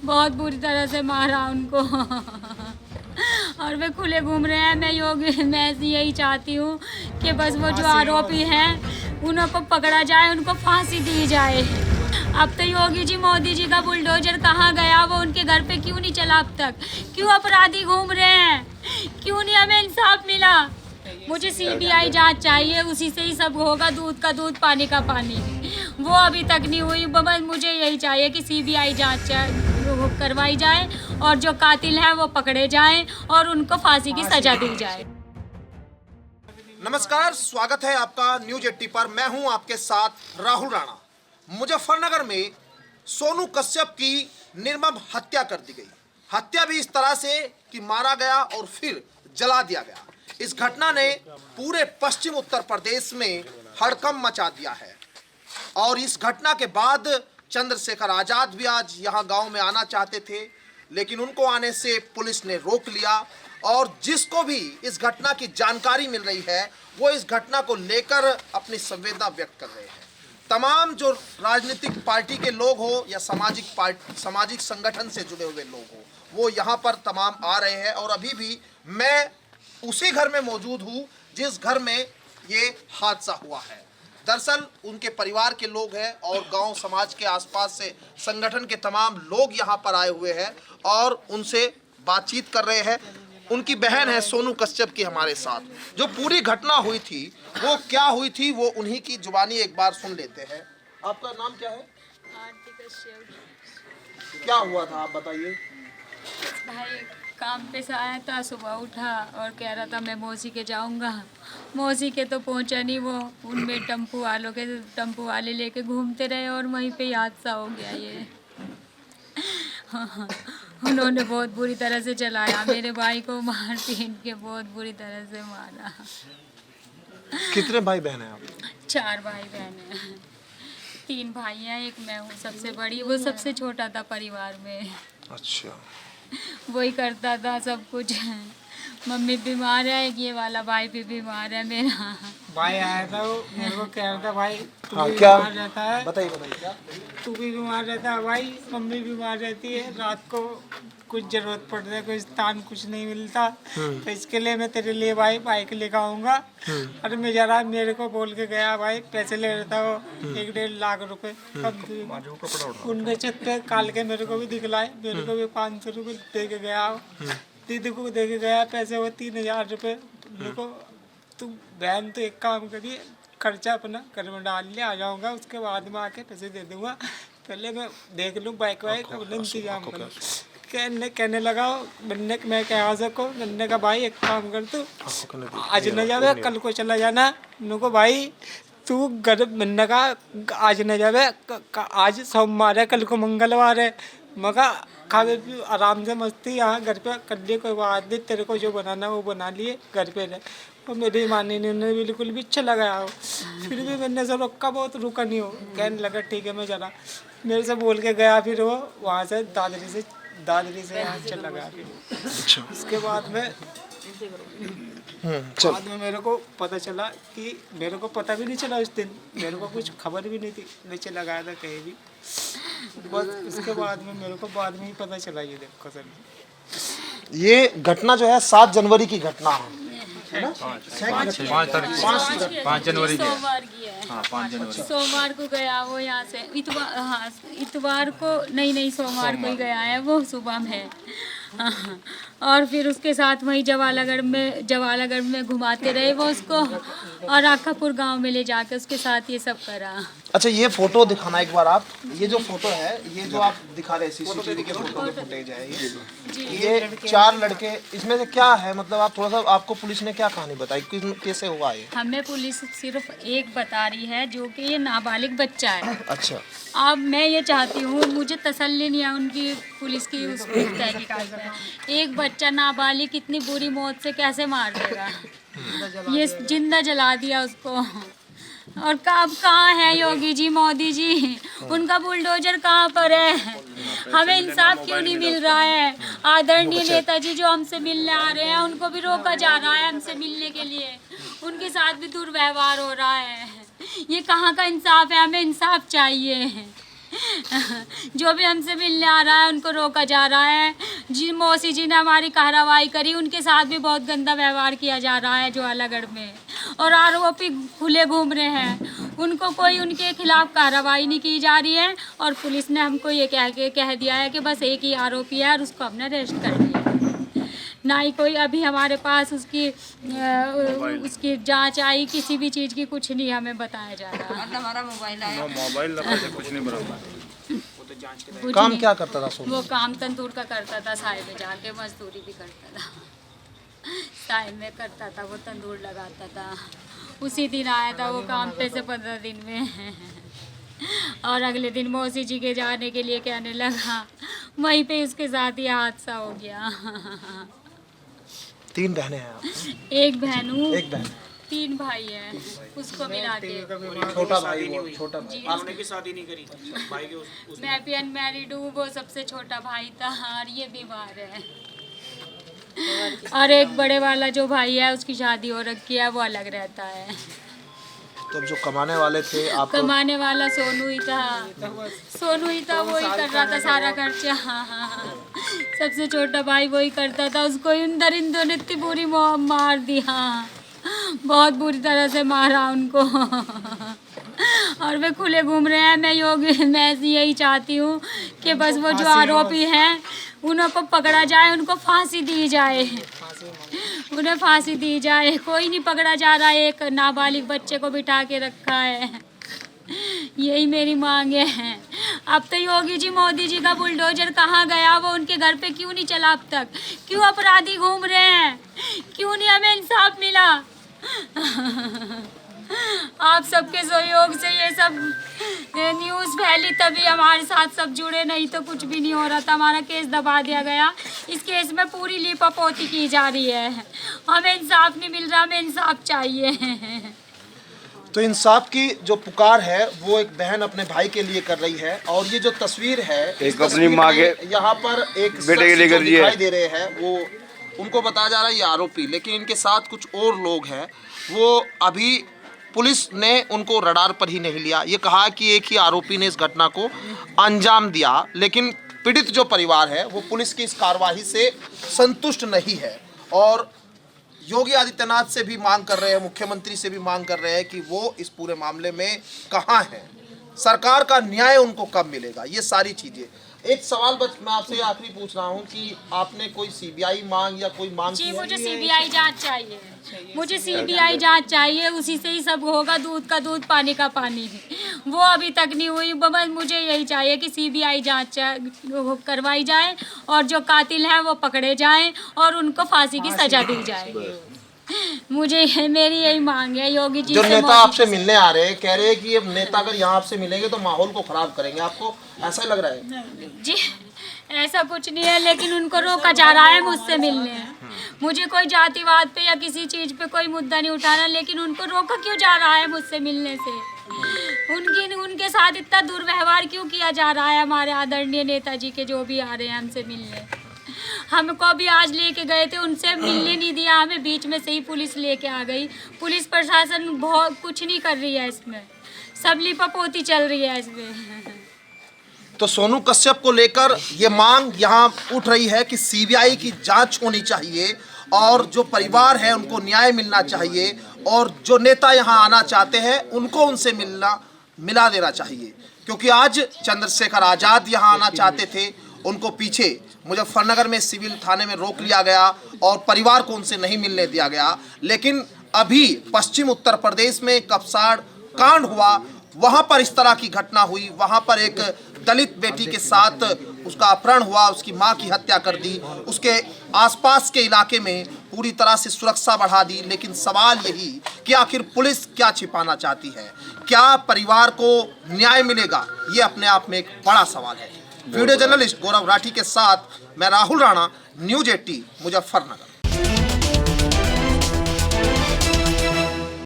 बहुत बुरी तरह से मारा उनको और वे खुले घूम रहे हैं। मैं यही चाहती हूँ कि बस वो जो आरोपी हैं उनको पकड़ा जाए, उनको फांसी दी जाए। अब तो योगी जी, मोदी जी का बुलडोजर कहाँ गया? वो उनके घर पे क्यों नहीं चला अब तक? क्यों अपराधी घूम रहे हैं? क्यों नहीं हमें इंसाफ मिला? मुझे सीबीआई जांच चाहिए, उसी से ही सब होगा। दूध का दूध, पानी का पानी, वो अभी तक नहीं हुई। बस मुझे यही चाहिए कि सीबीआई जांच करवाई जाए और जो कातिल हैं वो पकड़े जाएं और उनको फांसी की सजा दी जाए। नमस्कार, स्वागत है आपका न्यूज 80 पर। मैं हूं आपके साथ राहुल राणा। मुजफ्फरनगर में सोनू कश्यप की निर्मम हत्या कर दी गई। हत्या भी इस तरह से कि मारा गया और फिर जला दिया गया। इस घटना ने पूरे पश्चिम उत्तर प्रदेश में हड़कंप मचा दिया है और इस घटना के बाद चंद्रशेखर आजाद भी आज यहाँ गांव में आना चाहते थे, लेकिन उनको आने से पुलिस ने रोक लिया। और जिसको भी इस घटना की जानकारी मिल रही है वो इस घटना को लेकर अपनी संवेदना व्यक्त कर रहे हैं। तमाम जो राजनीतिक पार्टी के लोग हो या सामाजिक संगठन से जुड़े हुए लोग हो, वो यहाँ पर तमाम आ रहे हैं। और अभी भी मैं उसी घर में मौजूद हूँ जिस घर में ये हादसा हुआ है। दरअसल उनके परिवार के लोग हैं और गांव समाज के आसपास से संगठन के तमाम लोग यहाँ पर आए हुए हैं और उनसे बातचीत कर रहे हैं। उनकी बहन है सोनू कश्यप की हमारे साथ। जो पूरी घटना हुई थी वो क्या हुई थी वो उन्हीं की जुबानी एक बार सुन लेते हैं। आपका नाम क्या है? आरती कश्यप। क्या हुआ था आप बताइए। भाई काम पे से आया था, सुबह उठा और कह रहा था मैं मौसी के जाऊंगा। मौसी के तो पहुंचा नहीं वो, उनमें टेम्पू वाले लेके घूमते रहे और वहीं पे हादसा हो गया ये। उन्होंने बहुत बुरी तरह से चलाया, मेरे भाई को मार पीट के बहुत बुरी तरह से मारा। कितने भाई बहन हैं आप? 4 भाई बहन हैं। 3 भाई हैं, एक मैं हूँ सबसे बड़ी। वो सबसे छोटा था परिवार में। अच्छा, वही करता था सब कुछ। मम्मी बीमार है, ये वाला भाई भी बीमार है मेरा। भाई आया था, वो मेरे को कह रहा था भाई तू हाँ, भी क्या? बीमार रहता है, बताइए क्या? तू भी बीमार रहता है भाई, मम्मी बीमार रहती है, रात को कुछ जरूरत पड़ता है, कोई स्थान कुछ नहीं मिलता, तो इसके लिए मैं तेरे लिए भाई बाइक लेकर आऊँगा। अरे मैं जरा मेरे को बोल के गया भाई, पैसे ले रहा था वो 1-1.5 लाख रुपए। उनके छत पे काल के मेरे को भी दिखलाए, मेरे को भी 500 रुपये दे के गया। दीदी को दे के गया पैसे, वो 3000 रुपये। मेरे को तू बहन तो एक काम करिए, खर्चा अपना घर में डाल ले, आ जाऊँगा, उसके बाद में आके पैसे दे दूँगा। पहले मैं देख लूँ बाइक वाइक अपना इंतजाम कर लूँ। कहने लगा बनने, मैं कह सको बनने का भाई एक काम कर, तू आज न जावे कल को चला जाना। उनको भाई तू घर बनने का आज न जावे, आज सोमवार है, कल को मंगलवार है। मगा खावे भी आराम से मस्ती यहाँ घर पे कर लिए, कोई बात नहीं, तेरे को जो बनाना वो बना लिए, घर पे रहे। और मेरी मानी ने उन्हें बिल्कुल भी अच्छा लगाया हो। फिर भी मैंने से रोका, बहुत रुका नहीं हो। कहने लगा ठीक है मैं जरा, मेरे से बोल के गया। फिर वो वहाँ से दादरी से यहाँ चला गया। फिर उसके बाद में मेरे को पता चला कि मेरे को पता भी नहीं चला उस दिन, मेरे को कुछ खबर भी नहीं थी, मैं चला गया था कहीं भी। बस उसके बाद में मेरे को बाद में ही पता चला। ये देखो सर, ये घटना जो है 7 जनवरी की घटना है ना? 5 जनवरी सोमवार की है। हाँ, 5 जनवरी सोमवार को गया वो यहाँ से। इतवार को नहीं, सोमवार को ही गया है वो सुबह में। हाँ, और फिर उसके साथ वहीं जवालागढ़ में घुमाते रहे वो उसको, और आखापुर गांव में ले जाके उसके साथ ये सब करा। अच्छा, ये फोटो दिखाना एक बार आप। ये जो फोटो है, ये जो आप दिखा रहे हैं सीसीटीवी के फोटो के फुटेज है ये 4 लड़के। इसमें से क्या है मतलब आप थोड़ा सा, आपको पुलिस ने क्या कहानी बताई, कैसे हुआ ये? हमें पुलिस सिर्फ एक बता रही है जो कि ये नाबालिग बच्चा है। अच्छा, अब मैं ये चाहती हूँ, मुझे तसल्ली नहीं है उनकी पुलिस की उस तहकीकात में। एक बच्चा नाबालिग इतनी बुरी मौत से कैसे मार देगा? ये जिंदा जला दिया उसको। और अब कहाँ है योगी जी, मोदी जी? उनका बुलडोजर कहाँ पर है? हमें इंसाफ क्यों नहीं मिल रहा है? आदरणीय नेताजी जो हमसे मिलने आ रहे हैं उनको भी रोका जा रहा है हमसे मिलने के लिए, उनके साथ भी दुर्व्यवहार हो रहा है। ये कहाँ का इंसाफ है? हमें इंसाफ चाहिए। जो भी हमसे मिलने आ रहा है उनको रोका जा रहा है। जिन मौसी जी ने हमारी कार्रवाई करी उनके साथ भी बहुत गंदा व्यवहार किया जा रहा है ज्वालागढ़ में, और आरोपी खुले घूम रहे हैं, उनको कोई उनके खिलाफ कार्रवाई नहीं की जा रही है। और पुलिस ने हमको ये कह दिया है कि बस एक ही आरोपी है और उसको हमने अरेस्ट कर लिया। ना ही कोई अभी हमारे पास उसकी जांच आई, किसी भी चीज़ की कुछ नहीं हमें बताया जा रहा। हमारा मोबाइल आया, मोबाइल लगा से कुछ नहीं बराबर। काम क्या करता था सोनू? वो काम तंदूर का करता था, साय में जाके मजदूरी भी करता था, साय में करता था, वो तंदूर लगाता था। उसी दिन आया था वो काम पे से 15 दिन में, और अगले दिन मौसी जी के जाने के लिए कहने लगा, वहीं पे उसके साथ ही हादसा हो गया। 3 बहनें हैं आप? एक बहन हूँ, एक बहन, 3 भाई हैं, उसको मिला के। छोटा भाई वो छोटा भाई। आपने की शादी नहीं करी भाई के मैं भी अनमैरिड हूँ, वो सबसे छोटा भाई था और ये बीमार है। और एक बड़े वाला जो भाई है उसकी शादी हो रखी है, वो अलग रहता है। तो जो कमाने वाले थे आप? कमाने वाला सोनू ही था, सोनू ही था, वो ही कर रहा था सारा खर्चा। सबसे छोटा भाई वही करता था, उसको इंदों ने इतनी बुरी मार दी, हाँ बहुत बुरी तरह से मारा उनको। और वे खुले घूम रहे हैं। मैं यही चाहती हूँ कि बस वो जो आरोपी हैं उनको पकड़ा जाए, उनको फांसी दी जाए, उन्हें फांसी दी जाए। कोई नहीं पकड़ा जा रहा है, एक नाबालिग बच्चे को बिठा के रखा है। यही मेरी मांग है। अब तो योगी जी मोदी जी का बुलडोजर कहाँ गया? वो उनके घर पे क्यों नहीं चला अब तक? क्यों अपराधी घूम रहे हैं? क्यों नहीं हमें इंसाफ मिला? आप सबके सहयोग से ये सब न्यूज़ फैली, तभी हमारे साथ सब जुड़े, नहीं तो कुछ भी नहीं हो रहा था। हमारा केस दबा दिया गया। इस केस में पूरी लीपापोती की जा रही है। हमें इंसाफ नहीं मिल रहा, हमें इंसाफ चाहिए। तो इंसाफ की जो पुकार है वो एक बहन अपने भाई के लिए कर रही है। और ये जो तस्वीर है, एक अपनी माँ के यहाँ पर एक बेटे के लिए शख्स जो कर रही है। दिखाई दे रहे हैं, वो उनको बताया जा रहा है ये आरोपी, लेकिन इनके साथ कुछ और लोग हैं। वो अभी पुलिस ने उनको रडार पर ही नहीं लिया। ये कहा कि एक ही आरोपी ने इस घटना को अंजाम दिया, लेकिन पीड़ित जो परिवार है वो पुलिस की इस कार्रवाई से संतुष्ट नहीं है। और योगी आदित्यनाथ से भी मांग कर रहे हैं, मुख्यमंत्री से भी मांग कर रहे हैं कि वो इस पूरे मामले में कहाँ हैं, सरकार का न्याय उनको कब मिलेगा, ये सारी चीज़ें। एक सवाल मैं आपसे आखिरी पूछ रहा हूँ कि आपने कोई सीबीआई मांग या कोई मांग जी, की है? मुझे सीबीआई जांच चाहिए, मुझे सीबीआई जांच चाहिए। उसी से ही सब होगा, दूध का दूध पानी का पानी भी। वो अभी तक नहीं हुई। बस मुझे यही चाहिए कि सीबीआई जांच करवाई जाए और जो कातिल हैं वो पकड़े जाएं और उनको फांसी की सजा दी जाए। मुझे मेरी यही मांग है। योगी जी जो से, नेता आपसे मिलने आ रहे हैं कह रहे हैं कि अब नेता अगर यहाँ आपसे मिलेंगे तो माहौल को खराब करेंगे, आपको ऐसा लग रहा है? जी ऐसा कुछ नहीं है, लेकिन उनको रोका जा रहा है मुझसे मिलने। मुझे कोई जातिवाद पे या किसी चीज़ पे कोई मुद्दा नहीं उठाना, लेकिन उनको रोका क्यों जा रहा है मुझसे मिलने से? उनके साथ इतना दुर्व्यवहार क्यों किया जा रहा है? हमारे आदरणीय नेताजी के जो भी आ रहे हैं हमसे मिलने, हमको भी आज लेके गए थे, उनसे मिलने नहीं दिया हमें, बीच में से ही पुलिस लेके आ गई। पुलिस प्रशासन बहुत कुछ नहीं कर रही है इसमें, सब लीपापोती चल रही है इसमें। तो सोनू कश्यप को लेकर ये मांग यहाँ उठ रही है कि सीबीआई की जांच होनी चाहिए और जो परिवार है उनको न्याय मिलना चाहिए, और जो नेता यहाँ आना चाहते हैं उनको उनसे मिला देना चाहिए। क्योंकि आज चंद्रशेखर आज़ाद यहाँ आना चाहते थे, उनको पीछे मुजफ्फरनगर में सिविल थाने में रोक लिया गया और परिवार को उनसे नहीं मिलने दिया गया। लेकिन अभी पश्चिम उत्तर प्रदेश में कपसाड़ कांड हुआ, वहाँ पर इस तरह की घटना हुई। वहाँ पर एक दलित बेटी के साथ उसका अपहरण हुआ, उसकी मां की हत्या कर दी, उसके आसपास के इलाके में पूरी तरह से सुरक्षा बढ़ा दी। लेकिन सवाल यही कि आखिर पुलिस क्या छिपाना चाहती है, क्या परिवार को न्याय मिलेगा, ये अपने आप में एक बड़ा सवाल है। वीडियो जर्नलिस्ट गौरव राठी के साथ मैं राहुल राणा, न्यूज़ 80 मुजफ्फरनगर।